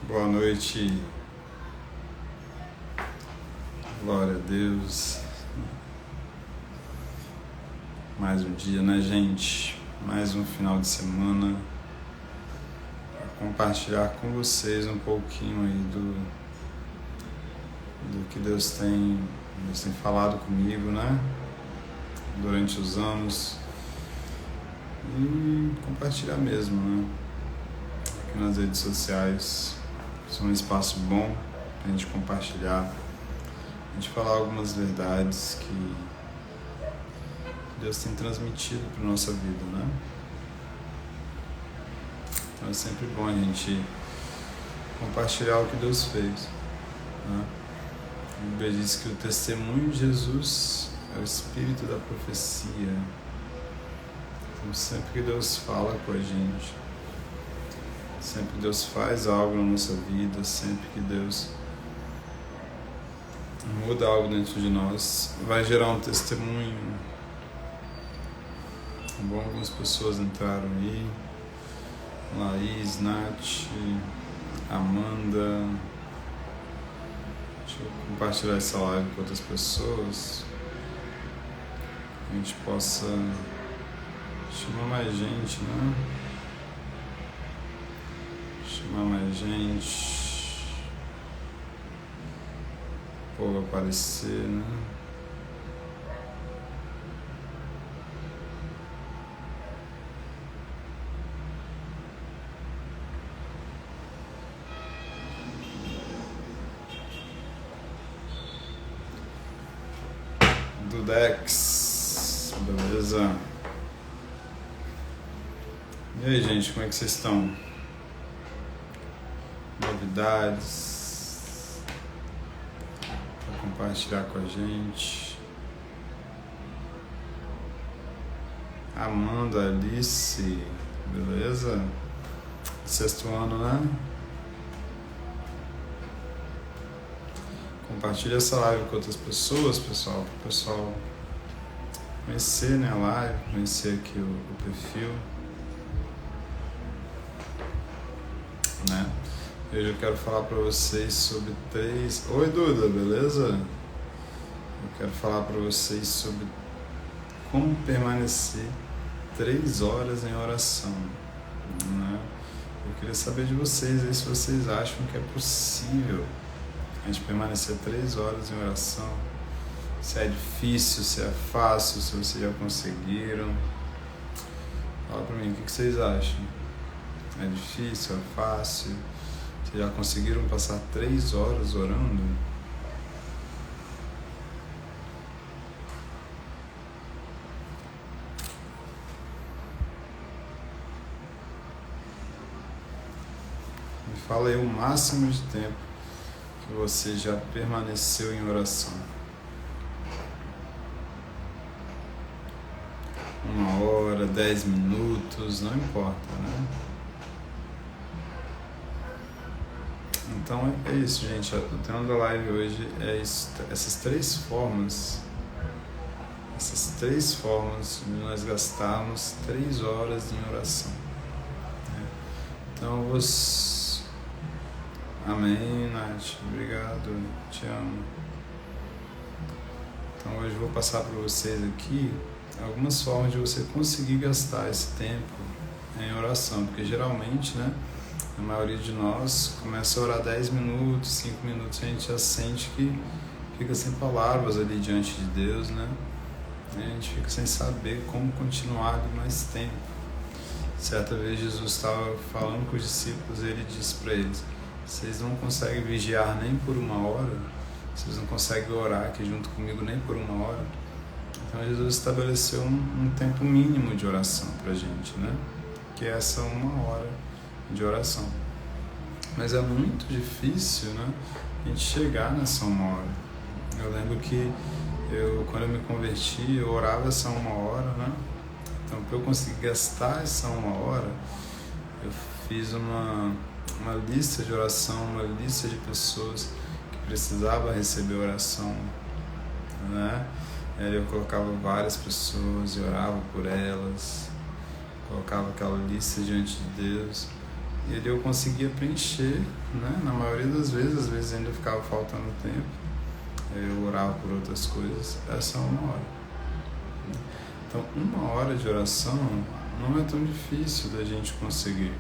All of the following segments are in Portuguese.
Boa noite, glória a Deus. Mais um dia, né, gente? Mais um final de semana para compartilhar com vocês um pouquinho aí do que Deus tem falado comigo, né? Durante os anos e compartilhar mesmo, né? Aqui nas redes sociais. É um espaço bom para a gente compartilhar, a gente falar algumas verdades que Deus tem transmitido para a nossa vida, né? Então é sempre bom a gente compartilhar o que Deus fez, né? A Bíblia diz que o testemunho de Jesus é o espírito da profecia. Então sempre que Deus fala com a gente, sempre que Deus faz algo na nossa vida, sempre que Deus muda algo dentro de nós, vai gerar um testemunho. Bom, algumas pessoas entraram aí, Laís, Nath, Amanda. Deixa eu compartilhar essa live com outras pessoas, que a gente possa chamar mais gente, né? Chamar mais gente, o povo aparecer, né? Dudex, beleza? E aí, gente, como é que vocês estão? Novidades para compartilhar com a gente. Amanda, Alice, beleza? Sexto ano, né? Compartilha essa live com outras pessoas, pessoal, para o pessoal conhecer, né, a live, conhecer aqui o perfil, né? Hoje eu quero falar para vocês sobre três... Oi, Duda, beleza? Eu quero falar para vocês sobre como permanecer 3 horas em oração, né? Eu queria saber de vocês aí se vocês acham que é possível a gente permanecer 3 horas em oração. Se é difícil, se é fácil, se vocês já conseguiram. Fala para mim, o que vocês acham? É difícil, é fácil? Vocês já conseguiram passar 3 horas orando? Me fala aí o máximo de tempo que você já permaneceu em oração. 1 hora, 10 minutos, não importa, né? Então é isso, gente. O tema da live hoje é isso, essas três formas de nós gastarmos 3 horas em oração, né? Então você... Amém, Nath, obrigado, te amo. Então hoje eu vou passar para vocês aqui algumas formas de você conseguir gastar esse tempo em oração, porque geralmente, né, a maioria de nós começa a orar 10 minutos, 5 minutos, a gente já sente que fica sem palavras ali diante de Deus, né? A gente fica sem saber como continuar ali mais tempo. Certa vez Jesus estava falando com os discípulos e ele disse para eles: vocês não conseguem vigiar nem por 1 hora, vocês não conseguem orar aqui junto comigo nem por 1 hora. Então Jesus estabeleceu um tempo mínimo de oração pra gente, né? Que é essa 1 hora de oração. Mas é muito difícil, né, a gente chegar nessa 1 hora. Eu lembro que quando eu me converti, eu orava essa 1 hora, né? Então, para eu conseguir gastar essa 1 hora, eu fiz uma lista de oração, uma lista de pessoas que precisavam receber oração, né? Eu colocava várias pessoas e orava por elas, colocava aquela lista diante de Deus, ele eu conseguia preencher, né? Na maioria das vezes, às vezes ainda ficava faltando tempo, eu orava por outras coisas, essa 1 hora. Então, 1 hora de oração não é tão difícil da gente conseguir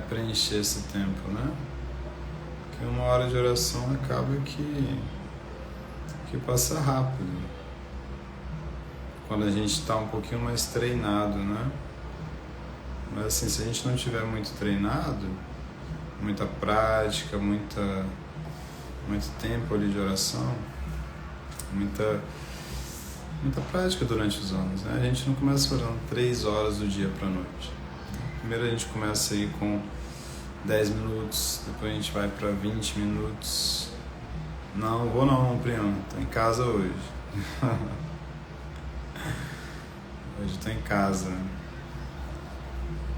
preencher esse tempo, né? Porque 1 hora de oração acaba que passa rápido, quando a gente está um pouquinho mais treinado, né? Mas assim, se a gente não tiver muito treinado, muita prática, muito tempo ali de oração, muita prática durante os anos, né? A gente não começa orando 3 horas do dia para a noite. Primeiro a gente começa aí com 10 minutos, depois a gente vai para 20 minutos. Não vou não, primo, tô em casa hoje. Hoje tô em casa.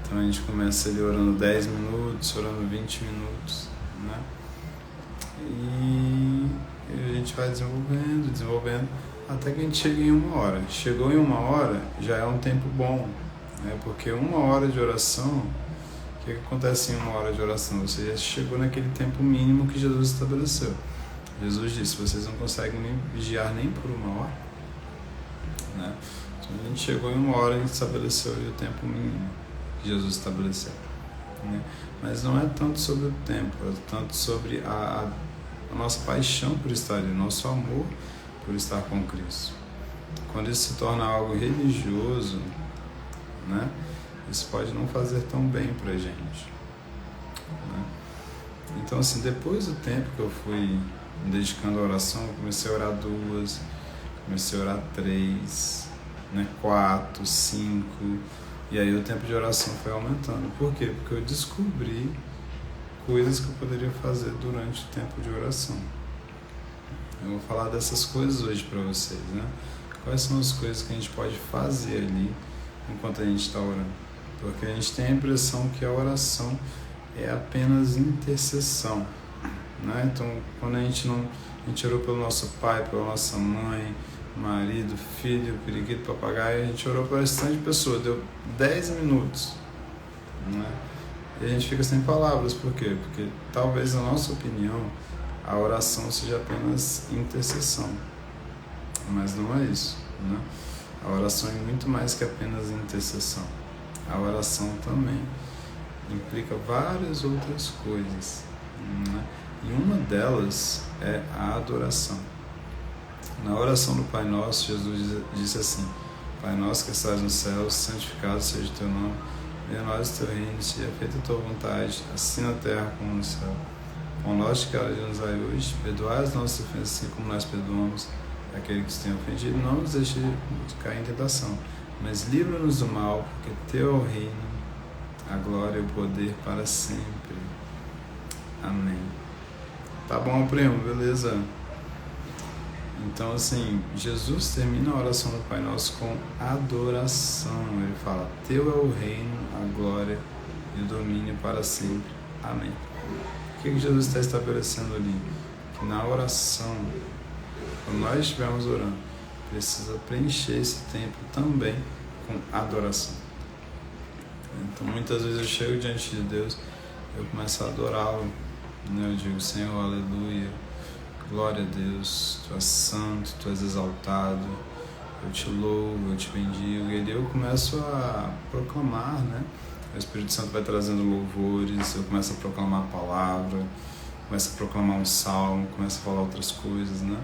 Então a gente começa ali orando 10 minutos, orando 20 minutos, né? E a gente vai desenvolvendo, até que a gente chega em 1 hora. Chegou em 1 hora, já é um tempo bom, né? Porque 1 hora de oração, o que acontece em 1 hora de oração? Você já chegou naquele tempo mínimo que Jesus estabeleceu. Jesus disse, vocês não conseguem nem vigiar nem por 1 hora, né? Então a gente chegou em 1 hora, a gente estabeleceu ali o tempo mínimo que Jesus estabeleceu, né? Mas não é tanto sobre o tempo, é tanto sobre a nossa paixão por estar ali, nosso amor por estar com Cristo. Quando isso se torna algo religioso, né, isso pode não fazer tão bem pra gente, né? Então assim, depois do tempo que eu fui me dedicando à oração, eu comecei a orar 2, comecei a orar 3, né, 4, 5, e aí o tempo de oração foi aumentando. Por quê? Porque eu descobri coisas que eu poderia fazer durante o tempo de oração. Eu vou falar dessas coisas hoje para vocês, né? Quais são as coisas que a gente pode fazer ali enquanto a gente está orando? Porque a gente tem a impressão que a oração é apenas intercessão, né? Então, quando a gente orou pelo nosso pai, pela nossa mãe, marido, filho, periquito, papagaio, a gente orou para esse tanto de pessoa, deu 10 minutos, né? E a gente fica sem palavras. Por quê? Porque talvez, na nossa opinião, a oração seja apenas intercessão, mas não é isso, né? A oração é muito mais que apenas intercessão. A oração também implica várias outras coisas, né? E uma delas é a adoração. Na oração do Pai Nosso, Jesus disse assim: Pai Nosso que estás no céu, santificado seja o teu nome, venha a nós o teu reino, seja feita a tua vontade, assim na terra como no céu. Pão nosso de cada dia nos dai hoje, perdoai as nossas ofensas, assim como nós perdoamos aquele que nos tem ofendido. Não nos deixe cair em tentação, mas livra-nos do mal, porque teu é o reino, a glória e o poder para sempre. Amém. Tá bom, primo? Beleza? Então, assim, Jesus termina a oração do Pai Nosso com adoração. Ele fala, teu é o reino, a glória e o domínio para sempre. Amém. O que Jesus está estabelecendo ali? Que na oração, quando nós estivermos orando, precisa preencher esse tempo também com adoração. Então, muitas vezes eu chego diante de Deus, eu começo a adorá-lo, né? Eu digo, Senhor, aleluia, glória a Deus, Tu és santo, Tu és exaltado, eu te louvo, eu te bendigo, e aí eu começo a proclamar, né? O Espírito Santo vai trazendo louvores, eu começo a proclamar a palavra, começo a proclamar um salmo, começo a falar outras coisas, né?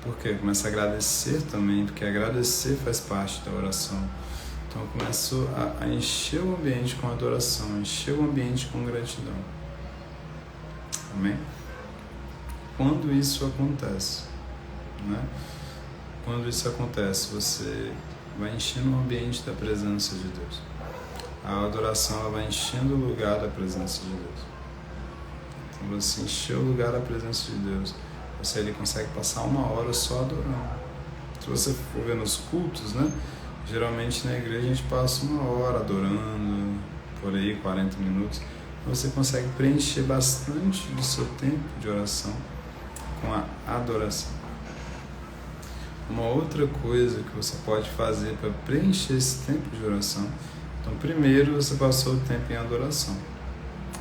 Por quê? Eu começo a agradecer também, porque agradecer faz parte da oração. Então eu começo a encher o ambiente com adoração, encher o ambiente com gratidão. Amém? Quando isso acontece, né? Quando isso acontece, você vai enchendo o ambiente da presença de Deus. A adoração ela vai enchendo o lugar da presença de Deus. Então você encheu o lugar da presença de Deus, você ali consegue passar 1 hora só adorando. Se você for ver nos cultos, né? Geralmente na igreja a gente passa 1 hora adorando, por aí 40 minutos. Você consegue preencher bastante do seu tempo de oração com a adoração. Uma outra coisa que você pode fazer para preencher esse tempo de oração, Então, primeiro você passou o tempo em adoração.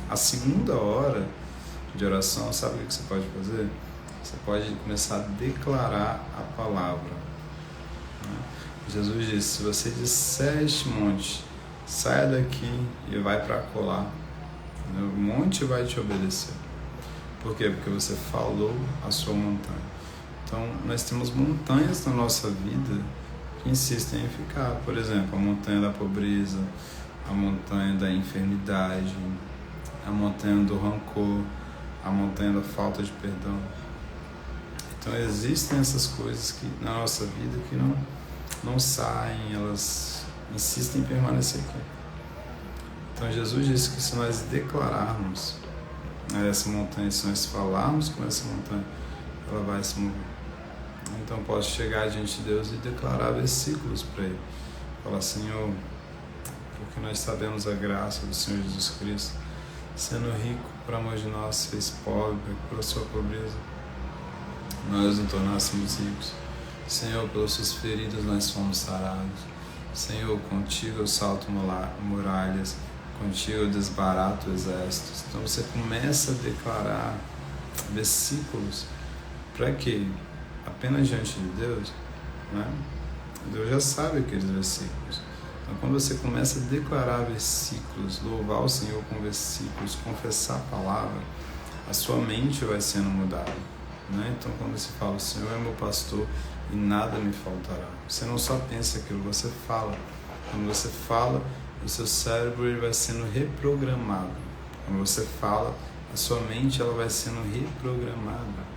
A segunda hora de oração, sabe o que você pode fazer? Você pode começar a declarar a palavra. Jesus disse: se você disser este monte, saia daqui e vai para colar, o monte vai te obedecer. Por quê? Porque você falou a sua montanha. Então, nós temos montanhas na nossa vida que insistem em ficar. Por exemplo, a montanha da pobreza, a montanha da enfermidade, a montanha do rancor, a montanha da falta de perdão. Então, existem essas coisas que na nossa vida que não saem, elas insistem em permanecer aqui. Então, Jesus disse que se nós declararmos essa montanha, se nós falarmos com essa montanha, ela vai se mover. Então, posso chegar diante de Deus e declarar versículos para Ele. Falar: Senhor, porque nós sabemos a graça do Senhor Jesus Cristo, sendo rico por amor de nós, fez pobre por sua pobreza, nós nos tornássemos ricos. Senhor, pelas suas feridas nós fomos sarados. Senhor, contigo eu salto muralhas, contigo eu desbarato exércitos. Então você começa a declarar versículos. Para quê? Apenas diante de Deus, né? Deus já sabe aqueles versículos. Então, quando você começa a declarar versículos, louvar o Senhor com versículos, confessar a palavra, a sua mente vai sendo mudada, né? Então, quando você fala: o Senhor é meu pastor e nada me faltará, você não só pensa aquilo, você fala. Quando você fala, o seu cérebro ele vai sendo reprogramado. Quando você fala, a sua mente ela vai sendo reprogramada.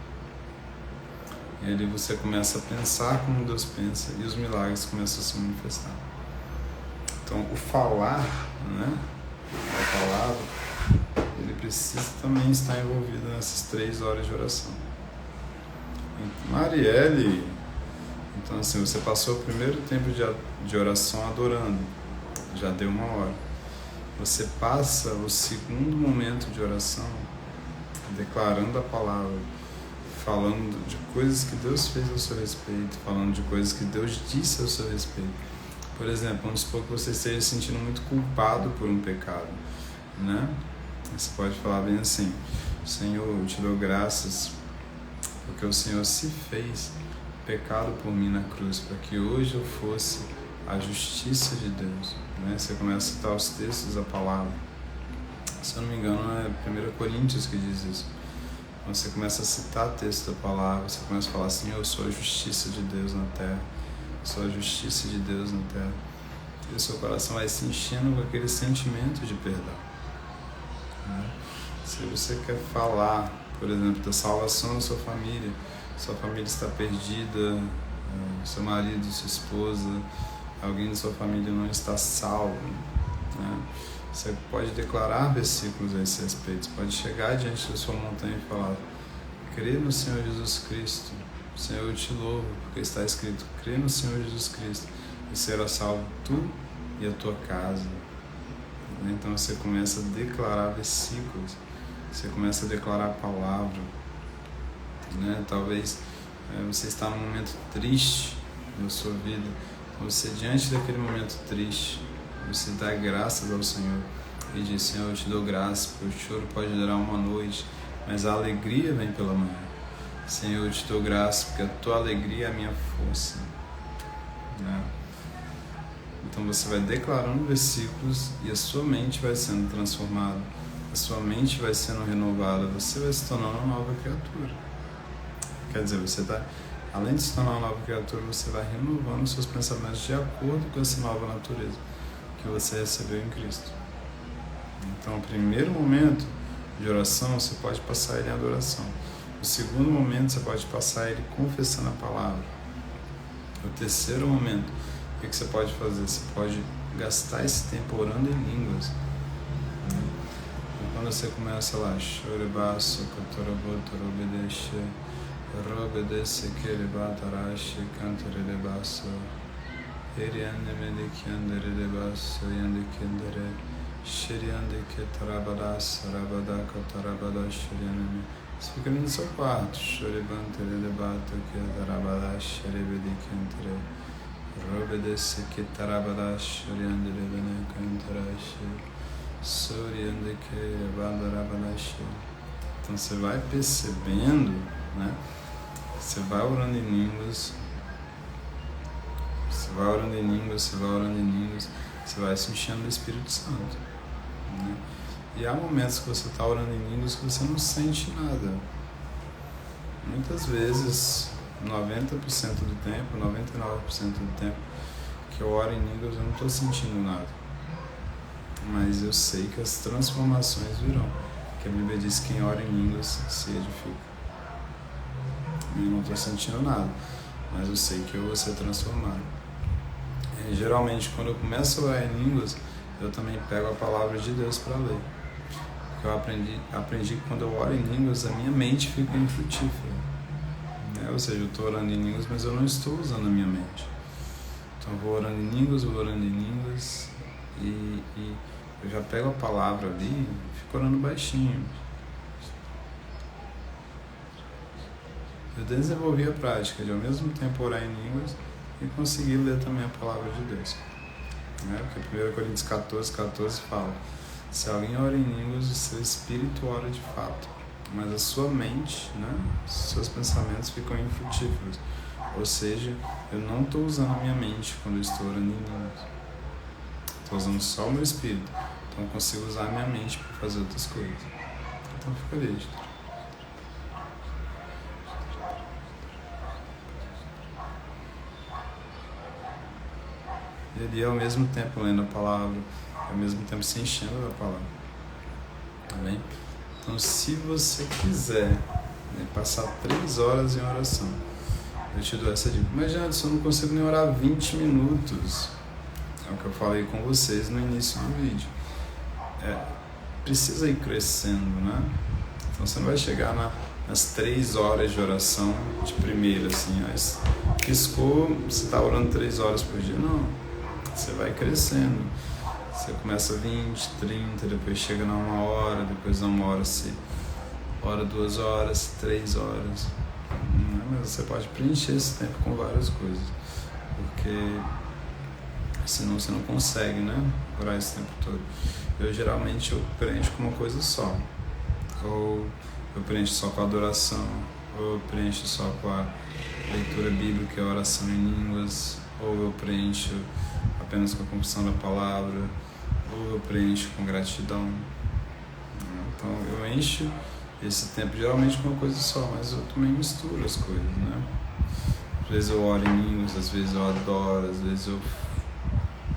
E ali você começa a pensar como Deus pensa e os milagres começam a se manifestar. Então, o falar, né, a palavra, ele precisa também estar envolvido nessas 3 horas de oração. Marielle, então assim, você passou o primeiro tempo de oração adorando, já deu 1 hora. Você passa o segundo momento de oração declarando a palavra, falando de coisas que Deus fez ao seu respeito, falando de coisas que Deus disse ao seu respeito. Por exemplo, vamos supor que você esteja se sentindo muito culpado por um pecado, né? Você pode falar bem assim: Senhor, eu te dou graças porque o Senhor se fez pecado por mim na cruz, para que hoje eu fosse a justiça de Deus, né? Você começa a citar os textos da palavra. Se eu não me engano, é 1 Coríntios que diz isso. Você começa a citar texto da palavra, você começa a falar assim: eu sou a justiça de Deus na terra, sou a justiça de Deus na terra. E o seu coração vai se enchendo com aquele sentimento de perdão, né? Se você quer falar, por exemplo, da salvação da sua família está perdida, seu marido, sua esposa, alguém da sua família não está salvo, né? Você pode declarar versículos a esse respeito. Você pode chegar diante da sua montanha e falar: crê no Senhor Jesus Cristo, Senhor, eu te louvo, porque está escrito: crê no Senhor Jesus Cristo e será salvo tu e a tua casa. Então você começa a declarar versículos, você começa a declarar a palavra, né? Talvez você está num momento triste na sua vida, você diante daquele momento triste, você dá graças ao Senhor e diz: Senhor, eu te dou graças, porque o choro pode durar uma noite, mas a alegria vem pela manhã. Senhor, eu te dou graças, porque a tua alegria é a minha força, né? Então você vai declarando versículos e a sua mente vai sendo transformada, a sua mente vai sendo renovada, você vai se tornando uma nova criatura. Quer dizer, você está, além de se tornar uma nova criatura, você vai renovando os seus pensamentos de acordo com essa nova natureza que você recebeu em Cristo. Então, o primeiro momento de oração, você pode passar ele em adoração. O segundo momento, você pode passar ele confessando a palavra. O terceiro momento, o que você pode fazer? Você pode gastar esse tempo orando em línguas. Quando você começa lá, Shorebasso, Kotoroboto, Robedeshe, Robedesse, Kerebatarashi, Cantarebasso, Eriande Medikiandere Debasso, Yande Kindere, Shiriande Ketarabadass, Rabadaka, Tarabadash, Shiriane. Você fica ali no seu quarto, Shorebantere Debato, Ketarabadash, Rebedikintere, Robedesse que tarabadash, oriande levene cantarash, soriande que bandarabash. Então você vai percebendo, né? Você vai orando em línguas, você vai orando em línguas, você vai orando em línguas, você vai se enchendo do Espírito Santo, né? E há momentos que você está orando em línguas que você não sente nada. Muitas vezes, 90% do tempo, 99% do tempo que eu oro em línguas eu não estou sentindo nada. Mas eu sei que as transformações virão. Porque a Bíblia diz que quem ora em línguas se edifica. Eu não estou sentindo nada, mas eu sei que eu vou ser transformado. E, geralmente, quando eu começo a orar em línguas, eu também pego a palavra de Deus para ler. Porque eu aprendi que quando eu oro em línguas, a minha mente fica infrutífera. Ou seja, eu estou orando em línguas, mas eu não estou usando a minha mente. Então eu vou orando em línguas e eu já pego a palavra ali e fico orando baixinho. Eu desenvolvi a prática de ao mesmo tempo orar em línguas e conseguir ler também a palavra de Deus. Porque 1 Coríntios 14 fala: se alguém ora em línguas, o seu espírito ora de fato, mas a sua mente, né, seus pensamentos ficam infrutíferos. Ou seja, eu não estou usando a minha mente quando eu estou orando em línguas. Estou usando só o meu espírito. Então eu consigo usar a minha mente para fazer outras coisas. Então fica lígido. E ali ao mesmo tempo lendo a palavra, ao mesmo tempo se enchendo da palavra. Tá bem? Então, se você quiser, né, passar 3 horas em oração, eu te dou essa dica. Mas, Janderson, eu não consigo nem orar 20 minutos. É o que eu falei com vocês no início do vídeo. Precisa ir crescendo, né? Então, você não vai chegar nas 3 horas de oração de primeira, assim. Piscou, você está orando 3 horas por dia. Não. Você vai crescendo. Você começa 20, 30, depois chega na 1 hora, depois na 1 hora você ora 2 horas, 3 horas. Mas você pode preencher esse tempo com várias coisas, porque senão você não consegue, né, orar esse tempo todo. Eu geralmente preencho com uma coisa só. Ou eu preencho só com a adoração, ou eu preencho só com a leitura bíblica e a oração em línguas, ou eu preencho apenas com a confissão da palavra, ou eu preencho com gratidão. Então eu encho esse tempo geralmente com uma coisa só, mas eu também misturo as coisas, né? Às vezes eu oro em línguas, às vezes eu adoro, às vezes eu...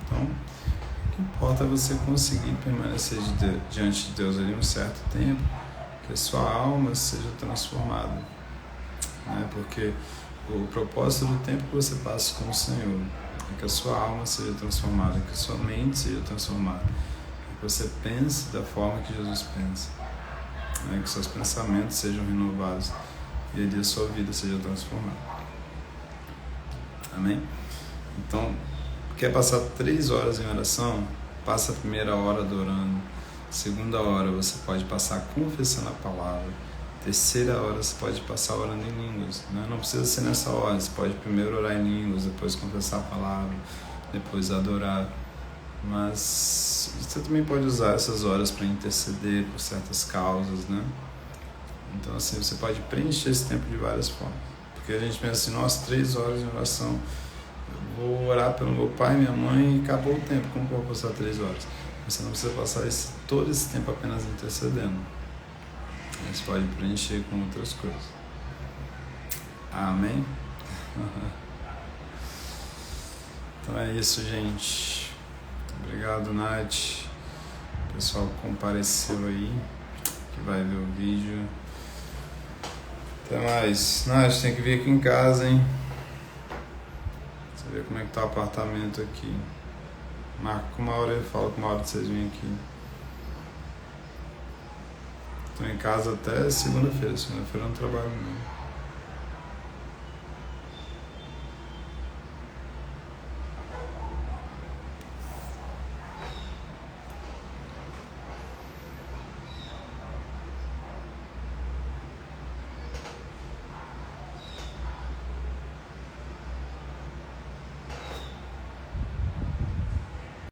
Então, o que importa é você conseguir permanecer diante de Deus ali um certo tempo, que a sua alma seja transformada, né? Porque o propósito do tempo que você passa com o Senhor é que a sua alma seja transformada, que a sua mente seja transformada, que você pense da forma que Jesus pensa, né? Que seus pensamentos sejam renovados e ali a sua vida seja transformada. Amém? Então, quer passar 3 horas em oração? Passa a primeira hora adorando, segunda hora você pode passar confessando a palavra, terceira hora você pode passar orando em línguas, né? Não precisa ser nessa hora, você pode primeiro orar em línguas, depois confessar a palavra, depois adorar. Mas você também pode usar essas horas para interceder por certas causas, né? Então assim, você pode preencher esse tempo de várias formas. Porque a gente pensa assim, nossa, 3 horas de oração, eu vou orar pelo meu pai e minha mãe e acabou o tempo, como que eu vou passar 3 horas? Você não precisa passar todo esse tempo apenas intercedendo. Você pode preencher com outras coisas. Amém? Então é isso, gente. Obrigado, Nath. O pessoal que compareceu aí, que vai ver o vídeo. Até mais. Nath, tem que vir aqui em casa, hein? Você vê como é que tá o apartamento aqui. Marca com uma hora e fala com uma hora de vocês virem aqui. Estou em casa até segunda-feira. Segunda-feira eu não trabalho não.